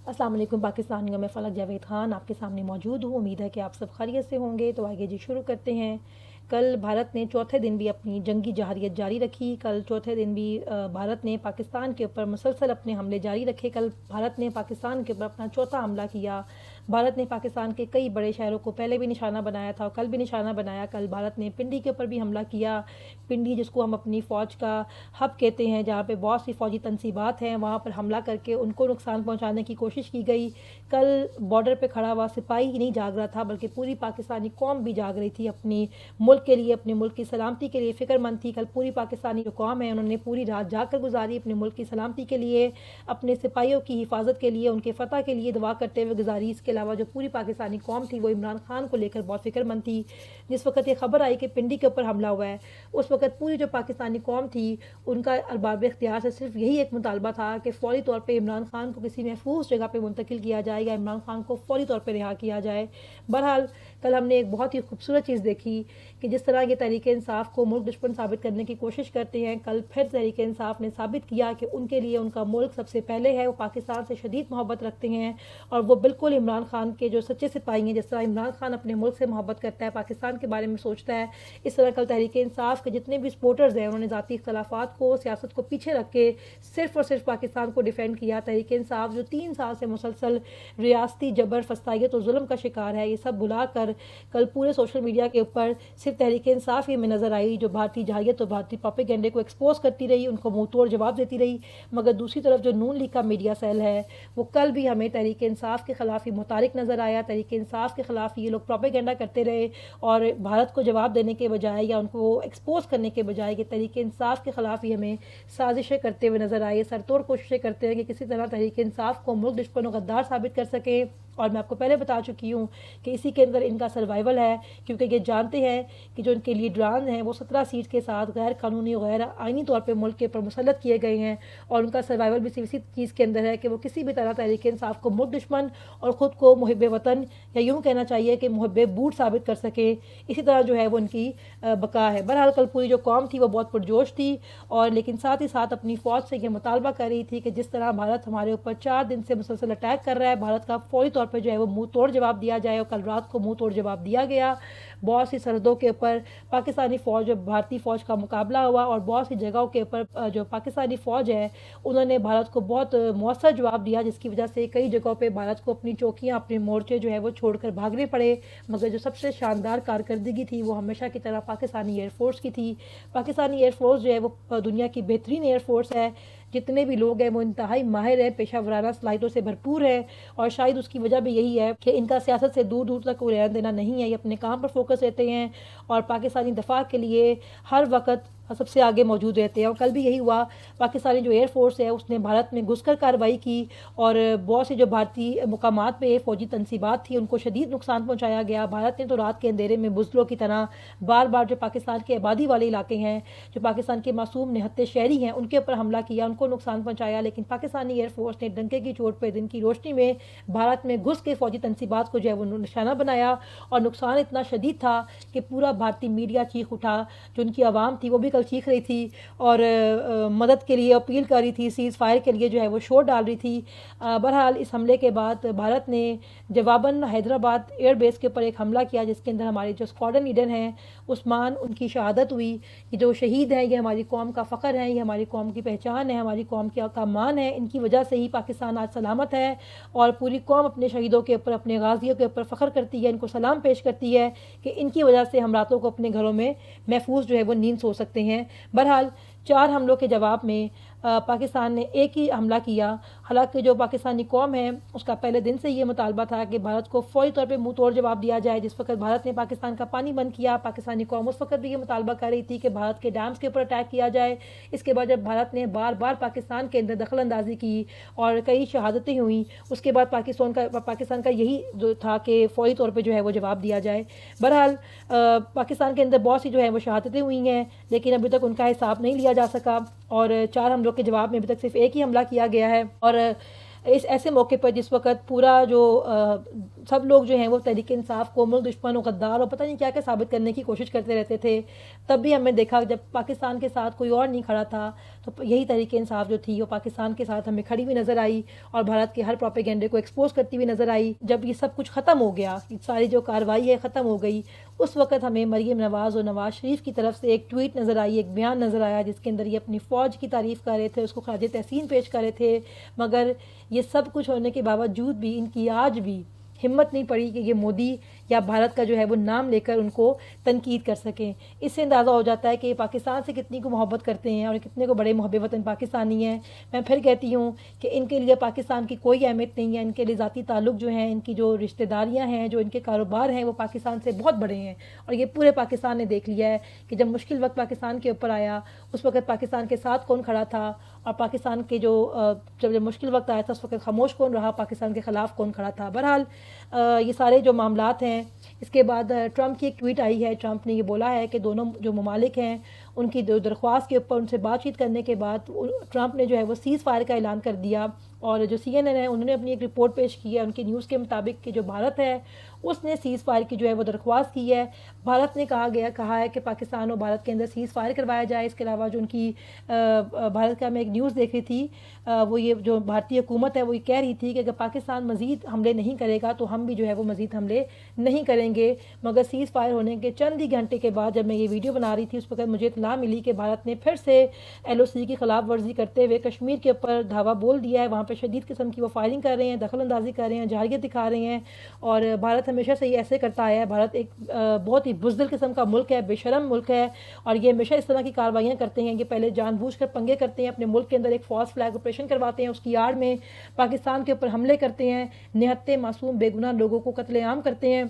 السلام علیکم پاکستانیوں، میں فلک جاوید خان آپ کے سامنے موجود ہوں۔ امید ہے کہ آپ سب خیریت سے ہوں گے۔ تو آئیے جی شروع کرتے ہیں۔ کل بھارت نے چوتھے دن بھی اپنی جنگی جارحیت جاری رکھی۔ کل چوتھے دن بھی بھارت نے پاکستان کے اوپر مسلسل اپنے حملے جاری رکھے۔ کل بھارت نے پاکستان کے اوپر اپنا چوتھا حملہ کیا۔ بھارت نے پاکستان کے کئی بڑے شہروں کو پہلے بھی نشانہ بنایا تھا اور کل بھی نشانہ بنایا۔ کل بھارت نے پنڈی کے اوپر بھی حملہ کیا۔ پنڈی جس کو ہم اپنی فوج کا ہب کہتے ہیں، جہاں پہ بہت سی فوجی تنصیبات ہیں، وہاں پر حملہ کر کے ان کو نقصان پہنچانے کی کوشش کی گئی۔ کل بارڈر پہ کھڑا ہوا سپاہی ہی نہیں جاگ رہا تھا، بلکہ پوری پاکستانی قوم بھی جاگ رہی تھی، اپنی ملک کے لیے، اپنے ملک کی سلامتی کے لیے فکر مند تھی۔ کل پوری پاکستانی جو قوم ہے، انہوں نے پوری رات جاگ کر گزاری، اپنے ملک کی سلامتی کے لیے، اپنے سپاہیوں کی حفاظت کے لیے، ان کے فتح کے لیے دعا کرتے ہوئے گزاری۔ اس کے علاوہ جو پوری پاکستانی قوم تھی وہ عمران خان کو لے کر بہت فکر مند تھی۔ جس وقت یہ خبر آئی کہ پنڈی کے اوپر حملہ ہوا ہے، اس وقت پوری جو پاکستانی قوم تھی، ان کا ارباب اختیار سے صرف یہی ایک مطالبہ تھا کہ فوری طور پہ عمران خان کو کسی محفوظ جگہ پہ منتقل کیا جائے یا عمران خان کو فوری طور پہ رہا کیا جائے۔ بہرحال کل ہم نے ایک بہت ہی خوبصورت چیز دیکھی کہ جس طرح یہ تحریک انصاف کو ملک دشمن ثابت کرنے کی کوشش کرتے ہیں، کل پھر تحریک انصاف نے ثابت کیا کہ ان کے لیے ان کا ملک سب سے پہلے ہے۔ وہ پاکستان سے شدید محبت رکھتے ہیں اور وہ بالکل عمران خان کے جو سچے سپاہی ہیں، جس طرح عمران خان اپنے ملک سے محبت کرتا ہے، پاکستان کے بارے میں سوچتا ہے، اس طرح کل تحریک انصاف کے جتنے بھی سپورٹرز ہیں، انہوں نے ذاتی اختلافات کو، سیاست کو پیچھے رکھ کے صرف اور صرف پاکستان کو ڈیفینڈ کیا۔ تحریک انصاف جو 3 سال سے مسلسل ریاستی جبر، فسطائیت اور ظلم کا شکار ہے، یہ سب بھلا کر کل پورے سوشل میڈیا کے اوپر صرف تحریک انصاف ہی میں نظر آئی، جو بھارتی جارحیت اور بھارتی پروپیگنڈے کو ایکسپوز کرتی رہی، ان کو منہ توڑ جواب دیتی رہی۔ مگر دوسری طرف جو نون لیگ کا میڈیا سیل ہے، وہ کل بھی ہمیں تحریک انصاف کے خلاف ہی متحرک نظر آیا۔ تحریک انصاف کے خلاف یہ لوگ پروپیگنڈا کرتے رہے اور بھارت کو جواب دینے کے بجائے یا ان کو ایکسپوز کرنے کے بجائے یہ تحریک انصاف کے خلاف ہی ہمیں سازشیں کرتے ہوئے نظر آئے، سر توڑ کوششیں کرتے ہیں کہ کسی طرح تحریک انصاف کو ملک دشمن و غدار ثابت کر سکیں۔ اور میں آپ کو پہلے بتا چکی ہوں کہ اسی کے اندر ان کا سروائیول ہے، کیونکہ یہ جانتے ہیں کہ جو ان کے لیڈران ہیں وہ 17 سیٹ کے ساتھ غیر قانونی و غیر آئینی طور پہ ملک کے اوپر مسلط کیے گئے ہیں، اور ان کا سروائیول بھی صرف اسی چیز کے اندر ہے کہ وہ کسی بھی طرح تحریک انصاف کو ملک دشمن اور خود کو محب وطن، یا یوں کہنا چاہیے کہ محب بوٹ ثابت کر سکیں۔ اسی طرح جو ہے وہ ان کی بقا ہے۔ بہرحال کل پوری جو قوم تھی وہ بہت پرجوش تھی، اور لیکن ساتھ ہی ساتھ اپنی فوج سے یہ مطالبہ کر رہی تھی کہ جس طرح بھارت ہمارے اوپر 4 دن سے مسلسل اٹیک کر رہا ہے، بھارت کا فوری طور پہ جو ہے وہ منہ توڑ جواب دیا جائے، اور کل رات کو منہ توڑ جواب دیا گیا۔ بہت سی سرحدوں کے اوپر پاکستانی فوج اور بھارتی فوج کا مقابلہ ہوا، اور بہت سی جگہوں کے اوپر جو پاکستانی فوج ہے انہوں نے بھارت کو بہت مؤثر جواب دیا، جس کی وجہ سے کئی جگہوں پہ بھارت کو اپنی چوکیاں، اپنے مورچے جو ہے وہ چھوڑ کر بھاگنے پڑے۔ مگر جو سب سے شاندار کارکردگی تھی وہ ہمیشہ کی طرح پاکستانی ایئر فورس کی تھی۔ پاکستانی ایئر فورس جو ہے وہ دنیا کی بہترین ایئر فورس ہے۔ جتنے بھی لوگ ہیں وہ انتہائی ماہر ہیں، پیشہ ورانہ صلاحیتوں سے بھرپور ہیں، اور شاید اس کی وجہ بھی یہی ہے کہ ان کا سیاست سے دور دور تک کوئی لینا دینا نہیں ہے، یہ اپنے کام پر فوکس رہتے ہیں اور پاکستانی دفاع کے لیے ہر وقت سب سے آگے موجود رہتے ہیں۔ اور کل بھی یہی ہوا، پاکستانی جو ایئر فورس ہے اس نے بھارت میں گھس کر کارروائی کی، اور بہت سے جو بھارتی مقامات پہ فوجی تنصیبات تھی ان کو شدید نقصان پہنچایا گیا۔ بھارت نے تو رات کے اندھیرے میں بزدلوں کی طرح بار بار جو پاکستان کے آبادی والے علاقے ہیں، جو پاکستان کے معصوم نہتے شہری ہیں، ان کے اوپر حملہ کیا، ان کو نقصان پہنچایا، لیکن پاکستانی ایئر فورس نے ڈنکے کی چوٹ پہ دن کی روشنی میں بھارت میں گھس کے فوجی تنصیبات کو جو ہے وہ نشانہ بنایا، اور نقصان اتنا شدید تھا کہ پورا بھارتی میڈیا چیخ اٹھا۔ جو ان کی عوام تھی وہ بھی کل چیخ رہی تھی اور مدد کے لیے اپیل کر رہی تھی، سیز فائر کے لیے جو ہے وہ شور ڈال رہی تھی۔ بہرحال اس حملے کے بعد بھارت نے جواباً حیدرآباد ایئر بیس کے اوپر ایک حملہ کیا، جس کے اندر ہمارے جو اسکواڈرن لیڈر ہیں عثمان، ان کی شہادت ہوئی۔ یہ جو شہید ہیں یہ ہماری قوم کا فخر ہے، یہ ہماری قوم کی پہچان ہے، ہماری قوم کا مان ہے، ان کی وجہ سے ہی پاکستان آج سلامت ہے، اور پوری قوم اپنے شہیدوں کے اوپر، اپنے غازیوں کے اوپر فخر کرتی ہے، ان کو سلام پیش کرتی ہے کہ ان کی وجہ سے ہم راتوں کو اپنے گھروں میں محفوظ جو ہے وہ نیند سو سکتے ہیں۔ بہرحال 4 حملوں کے جواب میں پاکستان نے ایک ہی حملہ کیا، حالانکہ جو پاکستانی قوم ہے اس کا پہلے دن سے یہ مطالبہ تھا کہ بھارت کو فوری طور پہ منہ توڑ جواب دیا جائے۔ جس وقت بھارت نے پاکستان کا پانی بند کیا، پاکستانی قوم اس وقت بھی یہ مطالبہ کر رہی تھی کہ بھارت کے ڈیمز کے اوپر اٹیک کیا جائے۔ اس کے بعد جب بھارت نے بار بار پاکستان کے اندر دخل اندازی کی اور کئی شہادتیں ہوئیں، اس کے بعد پاکستان کا یہی جو تھا کہ فوری طور پہ جو ہے وہ جواب دیا جائے۔ بہرحال پاکستان کے اندر بہت سی جو ہے وہ شہادتیں ہوئی ہیں، لیکن ابھی تک ان کا حساب نہیں لیا جا سکا، اور 4 حملوں کے جواب میں ابھی تک صرف ایک ہی حملہ کیا گیا ہے۔ اور اس ایسے موقع پر جس وقت پورا جو سب لوگ جو ہیں وہ تحریک انصاف کو ملک دشمن و غدار اور پتہ نہیں کیا کیا ثابت کرنے کی کوشش کرتے رہتے تھے، تب بھی ہم نے دیکھا جب پاکستان کے ساتھ کوئی اور نہیں کھڑا تھا تو یہی تحریک انصاف جو تھی وہ پاکستان کے ساتھ ہمیں کھڑی ہوئی نظر آئی اور بھارت کے ہر پروپیگنڈے کو ایکسپوز کرتی ہوئی نظر آئی۔ جب یہ سب کچھ ختم ہو گیا، ساری جو کارروائی ہے ختم ہو گئی، اس وقت ہمیں مریم نواز اور نواز شریف کی طرف سے ایک ٹویٹ نظر آئی، ایک بیان نظر آیا جس کے اندر یہ اپنی فوج کی تعریف کر رہے تھے، اس کو خراج تحسین پیش کر رہے تھے، مگر یہ سب کچھ ہونے کے باوجود بھی ان کی آج بھی ہمت نہیں پڑی کہ یہ مودی یا بھارت کا جو ہے وہ نام لے کر ان کو تنقید کر سکیں۔ اس سے اندازہ ہو جاتا ہے کہ یہ پاکستان سے کتنی کو محبت کرتے ہیں اور کتنے کو بڑے محب وطن پاکستانی ہیں۔ میں پھر کہتی ہوں کہ ان کے لیے پاکستان کی کوئی اہمیت نہیں ہے، ان کے لیے ذاتی تعلق جو ہیں، ان کی جو رشتہ داریاں ہیں، جو ان کے کاروبار ہیں، وہ پاکستان سے بہت بڑے ہیں، اور یہ پورے پاکستان نے دیکھ لیا ہے کہ جب مشکل وقت پاکستان کے اوپر آیا اس وقت پاکستان کے ساتھ کون کھڑا تھا، اور پاکستان کے جب مشکل وقت آیا تھا اس وقت خاموش کون رہا، پاکستان کے خلاف کون کھڑا تھا۔ بہرحال یہ سارے جو معاملات ہیں، اس کے بعد ٹرمپ کی ایک ٹویٹ آئی ہے، ٹرمپ نے یہ بولا ہے کہ دونوں جو ممالک ہیں ان کی درخواست کے اوپر ان سے بات چیت کرنے کے بعد ٹرمپ نے جو ہے وہ سیز فائر کا اعلان کر دیا، اور جو CNN ہے انہوں نے اپنی ایک رپورٹ پیش کی ہے، ان کی نیوز کے مطابق کہ جو بھارت ہے اس نے سیز فائر کی جو ہے وہ درخواست کی ہے۔ بھارت نے کہا ہے کہ پاکستان اور بھارت کے اندر سیز فائر کروایا جائے۔ اس کے علاوہ جو ان کی بھارت کا میں ایک نیوز دیکھ رہی تھی، وہ یہ جو بھارتی حکومت ہے وہ یہ کہہ رہی تھی کہ اگر پاکستان مزید حملے نہیں کرے گا تو ہم بھی جو ہے وہ مزید حملے نہیں کریں گے، مگر سیز فائر ہونے کے چند ہی گھنٹے کے بعد جب میں یہ ویڈیو بنا رہی تھی اس وقت مجھے اطلاع ملی کہ بھارت نے پھر سے LOC کی خلاف ورزی کرتے ہوئے کشمیر کے اوپر دھاوا بول دیا ہے، وہاں پہ شدید قسم کی وہ فائرنگ کر رہے ہیں، دخل اندازی کر رہے ہیں، جارحیت دکھا رہے ہیں، اور بھارت ہمیشہ سے یہ ایسے کرتا آیا ہے۔ بھارت ایک بہت ہی بزدل قسم کا ملک ہے، بے شرم ملک ہے، اور یہ ہمیشہ اس طرح کی کارروائیاں کرتے ہیں کہ پہلے جان بوجھ کر پنگے کرتے ہیں، اپنے ملک کے اندر ایک فالس فلیگ آپریشن کرواتے ہیں، اس کی آڑ میں پاکستان کے اوپر حملے کرتے ہیں، نہتے معصوم بے گناہ لوگوں کو قتل عام کرتے ہیں۔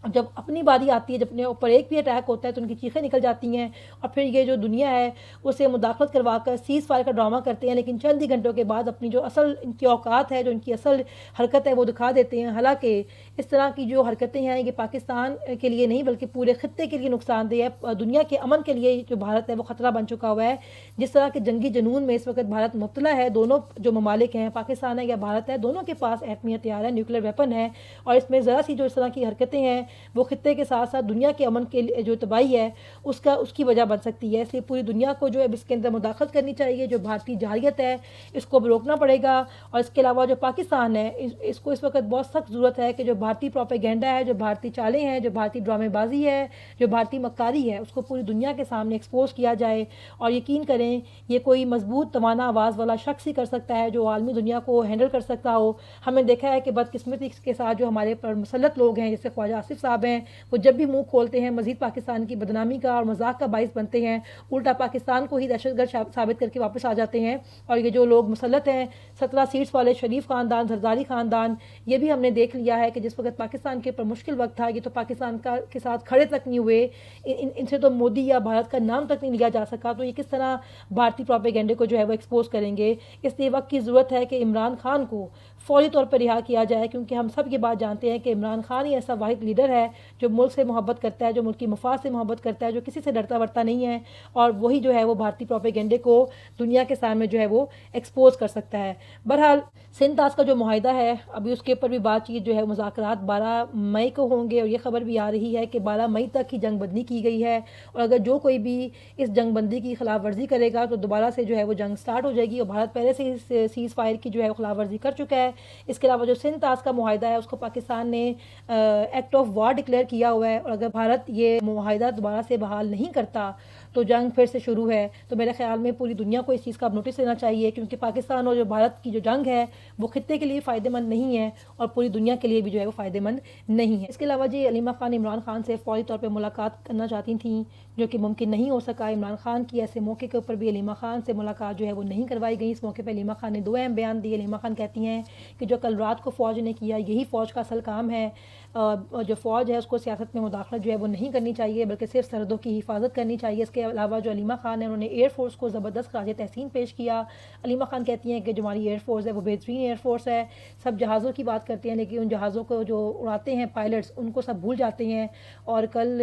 جب اپنی باری آتی ہے، جب اپنے اوپر ایک بھی اٹیک ہوتا ہے تو ان کی چیخیں نکل جاتی ہیں، اور پھر یہ جو دنیا ہے اسے مداخلت کروا کر سیز فائر کا ڈرامہ کرتے ہیں، لیکن چند ہی گھنٹوں کے بعد اپنی جو اصل ان کی اوقات ہے، جو ان کی اصل حرکت ہے وہ دکھا دیتے ہیں۔ حالانکہ اس طرح کی جو حرکتیں ہیں یہ پاکستان کے لیے نہیں بلکہ پورے خطے کے لیے نقصان دہ ہے، دنیا کے امن کے لیے جو بھارت ہے وہ خطرہ بن چکا ہوا ہے۔ جس طرح کے جنگی جنون میں اس وقت بھارت مبتلا ہے، دونوں جو ممالک ہیں، پاکستان ہے یا بھارت ہے، دونوں کے پاس ایٹمی ہتھیار ہے، نیوکلیر ویپن ہے، اور اس میں ذرا سی جو اس طرح کی حرکتیں ہیں وہ خطے کے ساتھ ساتھ دنیا کے امن کے جو تباہی ہے اس کی وجہ بن سکتی ہے۔ اس لیے پوری دنیا کو جو ہے اس کے اندر مداخلت کرنی چاہیے، جو بھارتی جارحیت ہے اس کو روکنا پڑے گا، اور اس کے علاوہ جو پاکستان ہے اس کو اس وقت بہت سخت ضرورت ہے کہ جو بھارتی پروپیگنڈا ہے، جو بھارتی چالیں ہیں، جو بھارتی ڈرامے بازی ہے، جو بھارتی مکاری ہے، اس کو پوری دنیا کے سامنے ایکسپوز کیا جائے۔ اور یقین کریں یہ کوئی مضبوط توانا آواز والا شخص ہی کر سکتا ہے جو عالمی دنیا کو ہینڈل کر سکتا ہو۔ ہمیں دیکھا ہے کہ بدقسمتی کے ساتھ جو ہمارے پر مسلط لوگ ہیں جیسے خواجہ آصف صاحب ہیں، وہ جب بھی منہ کھولتے ہیں مزید پاکستان کی بدنامی کا اور مذاق کا باعث بنتے ہیں، الٹا پاکستان کو ہی دہشت گرد ثابت کر کے واپس آ جاتے ہیں۔ اور یہ جو لوگ مسلط ہیں 17 سیٹس والے شریف خاندان، زرداری خاندان، یہ بھی ہم نے دیکھ لیا ہے کہ جس وقت پاکستان کے اوپر مشکل وقت تھا یہ تو پاکستان کے ساتھ کھڑے تک نہیں ہوئے، ان سے تو مودی یا بھارت کا نام تک نہیں لیا جا سکا، تو یہ کس طرح بھارتی پروپیگنڈے کو جو ہے وہ ایکسپوز کریں گے۔ اس لیے وقت کی ضرورت ہے کہ عمران خان کو فوری طور پر رہا کیا جائے، کیونکہ ہم سب یہ بات جانتے ہیں کہ عمران خان ہی ایسا واحد لیڈر ہے جو ملک سے محبت کرتا ہے، جو ملک کی مفاد سے محبت کرتا ہے، جو کسی سے ڈرتا ورتا نہیں ہے، اور وہی جو ہے وہ بھارتی پروپیگنڈے کو دنیا کے سامنے جو ہے وہ ایکسپوز کر سکتا ہے۔ بہرحال سندھ طاس کا جو معاہدہ ہے ابھی اس کے اوپر بھی بات چیت جو ہے مذاکرات 12 مئی کو ہوں گے، اور یہ خبر بھی آ رہی ہے کہ 12 مئی تک کی جنگ بندی کی گئی ہے، اور اگر جو کوئی بھی اس جنگ بندی کی خلاف ورزی کرے گا تو دوبارہ سے جو ہے وہ جنگ سٹارٹ ہو جائے گی، اور بھارت پہلے سے ہی سیز فائر کی جو ہے خلاف ورزی کر چکا ہے۔ اس کے علاوہ جو سندھ طاس کا معاہدہ ہے اس کو پاکستان نے ایکٹ آف وار ڈکلیئر کیا ہوا ہے، اور اگر بھارت یہ معاہدہ دوبارہ سے بحال نہیں کرتا تو جنگ پھر سے شروع ہے۔ تو میرے خیال میں پوری دنیا کو اس چیز کا نوٹس لینا چاہیے، کیونکہ پاکستان اور جو بھارت کی جو جنگ ہے وہ خطے کے لیے فائدہ مند نہیں ہے اور پوری دنیا کے لیے بھی جو ہے وہ فائدہ مند نہیں ہے۔ اس کے علاوہ جی علیمہ خان عمران خان سے فوری طور پہ ملاقات کرنا چاہتی تھیں، جو کہ ممکن نہیں ہو سکا۔ عمران خان کی ایسے موقع کے اوپر بھی علیمہ خان سے ملاقات جو ہے وہ نہیں کروائی گئی۔ اس موقع پہ علیمہ خان نے 2 اہم بیان دیے۔ علیمہ خان کہتی ہیں کہ جو کل رات کو فوج نے کیا یہی فوج کا اصل کام ہے، جو فوج ہے اس کو سیاست میں مداخلت جو ہے وہ نہیں کرنی چاہیے بلکہ صرف سرحدوں کی حفاظت کرنی چاہیے۔ اس کے علاوہ جو علیمہ خان ہے انہوں نے ایئر فورس کو زبردست خراج تحسین پیش کیا. علیمہ خان کہتی ہیں کہ جو ہماری ایئر فورس ہے وہ بہترین ایئر فورس ہے. سب جہازوں کی بات کرتے ہیں لیکن ان جہازوں کو جو اڑاتے ہیں پائلٹس ان کو سب بھول جاتے ہیں. اور کل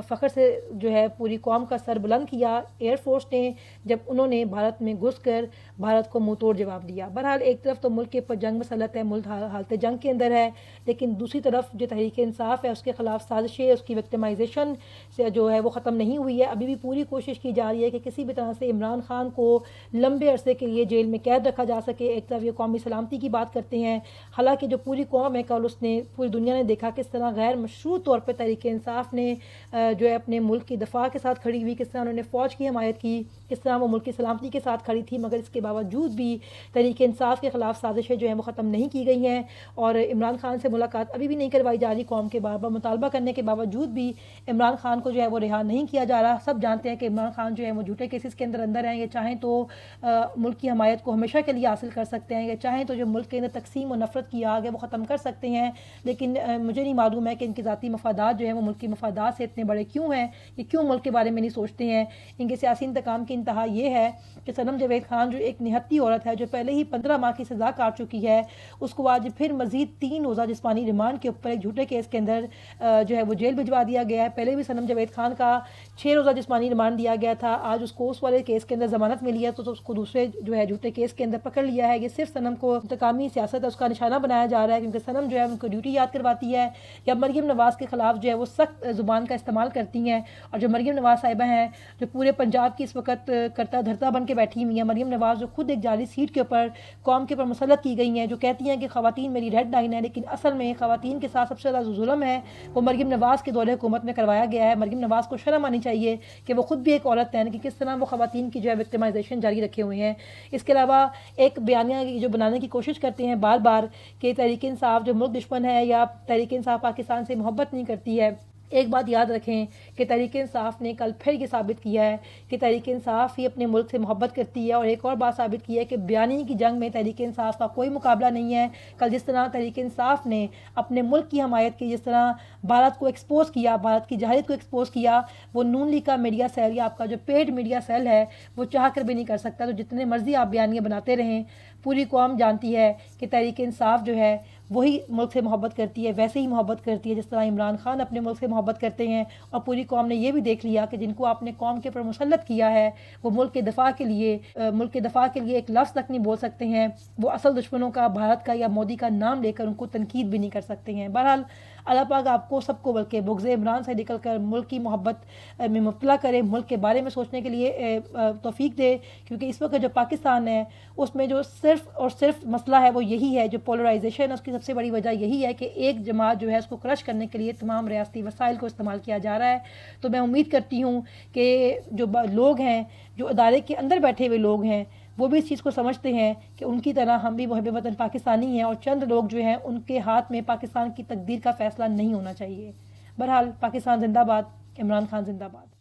فخر سے جو ہے پوری قوم کا سر بلند کیا ایئر فورس نے جب انہوں نے بھارت میں گھس کر بھارت کو منہ توڑ جواب دیا. بہرحال ایک طرف تو ملک کے اوپر جنگ مسلط ہے, ملک حالت جنگ کے اندر ہے, لیکن دوسری طرف جو تحریک انصاف ہے اس کے خلاف سازشیں, اس کی وکٹمائزیشن سے جو ہے وہ ختم نہیں ہوئی ہے. ابھی بھی پوری کوشش کی جا رہی ہے کہ کسی بھی طرح سے عمران خان کو لمبے عرصے کے لیے جیل میں قید رکھا جا سکے. ایک طرف یہ قومی سلامتی کی بات کرتے ہیں, حالانکہ جو پوری قوم ہے کل اس نے پوری دنیا نے دیکھا کس طرح غیر مشروع طور پہ تحریک انصاف نے جو ہے اپنے ملک کی دفاع کے ساتھ کھڑی ہوئی, کس طرح انہوں نے فوج کی حمایت کی, کس طرح وہ ملک کی سلامتی کے ساتھ کھڑی تھی. مگر اس کے باوجود بھی تحریک انصاف کے خلاف سازشیں جو ہیں وہ ختم نہیں کی گئی ہیں اور عمران خان سے ملاقات ابھی بھی نہیں کروائی جا رہی. قوم کے بار بار مطالبہ کرنے کے باوجود بھی عمران خان کو جو ہے وہ رہا نہیں کیا جا رہا. سب جانتے ہیں کہ عمران خان جو ہے وہ جھوٹے کیسز کے اندر ہیں. یہ چاہیں تو ملک کی حمایت کو ہمیشہ کے لیے حاصل کر سکتے ہیں, یہ چاہیں تو جو ملک کے اندر تقسیم و نفرت کی آگ ہے وہ ختم کر سکتے ہیں, لیکن مجھے نہیں معلوم ہے کہ ان کے ذاتی مفادات جو ہیں وہ ملک کے مفادات سے اتنے بڑے کیوں ہیں, یہ کیوں ملک کے بارے میں نہیں سوچتے ہیں. ان کے سیاسی انتقام کی انتہا یہ ہے کہ صنم جاوید خان جو ایک نہتی عورت ہے جو پہلے ہی 15 ماہ کی سزا کاٹ چکی ہے, اس کو آج پھر مزید 3 روزہ جسمانی ریمانڈ کے اوپر ایک جھوٹے کیس کے اندر جو ہے وہ جیل بھجوا دیا گیا ہے. پہلے بھی صنم جاوید خان کا 6 روزہ جسمانی ریمانڈ دیا گیا تھا, آج اس کو اس والے کیس کے اندر ضمانت ملی ہے تو اس کو دوسرے جو ہے جھوٹے کیس کے اندر پکڑ لیا ہے. یہ صرف صنم کو انتقامی سیاست ہے اس کا نشانہ بنایا جا رہا ہے کیونکہ صنم جو ہے ان کو ڈیوٹی یاد کرواتی ہے یا مریم نواز کے خلاف جو ہے وہ سخت زبان کا استعمال کرتی ہیں. اور جو مریم نواز صاحبہ ہیں جو پورے پنجاب کی اس وقت کرتا دھرتا بن کے بیٹھی ہوئی ہیں, مریم نواز جو خود ایک جعلی سیٹ کے اوپر قوم کے اوپر مسلط کی گئی ہیں, جو کہتی ہیں کہ خواتین میری ریڈ لائن ہے, لیکن اصل میں خواتین کے ساتھ سب سے زیادہ ظلم ہے وہ مریم نواز کے دور حکومت میں کروایا گیا ہے. مریم نواز کو شرم آنی چاہیے کہ وہ خود بھی ایک عورت ہے کہ کس طرح وہ خواتین کی جو ہے وکٹمائزیشن جاری رکھے ہوئے ہیں. اس کے علاوہ ایک بیانیہ جو بنانے کی کوشش کرتے ہیں بار بار کہ تحریک انصاف جو ملک دشمن ہے یا تحریک انصاف پاکستان سے محبت نہیں کرتی ہے. ایک بات یاد رکھیں کہ تحریک انصاف نے کل پھر یہ ثابت کیا ہے کہ تحریک انصاف ہی اپنے ملک سے محبت کرتی ہے, اور ایک اور بات ثابت کی ہے کہ بیانی کی جنگ میں تحریک انصاف کا کوئی مقابلہ نہیں ہے. کل جس طرح تحریک انصاف نے اپنے ملک کی حمایت کی, جس طرح بھارت کو ایکسپوز کیا, بھارت کی جہریت کو ایکسپوز کیا, وہ نون لیگ کا میڈیا سیل یا آپ کا جو پیڈ میڈیا سیل ہے وہ چاہ کر بھی نہیں کر سکتا. تو جتنے مرضی آپ بیانیے بناتے رہیں, پوری قوم جانتی ہے کہ تحریک انصاف جو ہے وہی ملک سے محبت کرتی ہے, ویسے ہی محبت کرتی ہے جس طرح عمران خان اپنے ملک سے محبت کرتے ہیں. اور پوری قوم نے یہ بھی دیکھ لیا کہ جن کو آپ نے قوم کے اوپر مسلط کیا ہے وہ ملک کے دفاع کے لیے ایک لفظ تک نہیں بول سکتے ہیں. وہ اصل دشمنوں کا بھارت کا یا مودی کا نام لے کر ان کو تنقید بھی نہیں کر سکتے ہیں. بہرحال اللہ پاک آپ کو سب کو بلکہ بغض عمران سے نکل کر ملک کی محبت میں مبتلا کرے, ملک کے بارے میں سوچنے کے لیے توفیق دے, کیونکہ اس وقت جو پاکستان ہے اس میں جو صرف اور صرف مسئلہ ہے وہ یہی ہے, جو پولرائزیشن ہے اس کی سب سے بڑی وجہ یہی ہے کہ ایک جماعت جو ہے اس کو کرش کرنے کے لیے تمام ریاستی وسائل کو استعمال کیا جا رہا ہے. تو میں امید کرتی ہوں کہ جو لوگ ہیں, جو ادارے کے اندر بیٹھے ہوئے لوگ ہیں, وہ بھی اس چیز کو سمجھتے ہیں کہ ان کی طرح ہم بھی محب وطن پاکستانی ہیں, اور چند لوگ جو ہیں ان کے ہاتھ میں پاکستان کی تقدیر کا فیصلہ نہیں ہونا چاہیے. بہرحال پاکستان زندہ باد, عمران خان زندہ باد.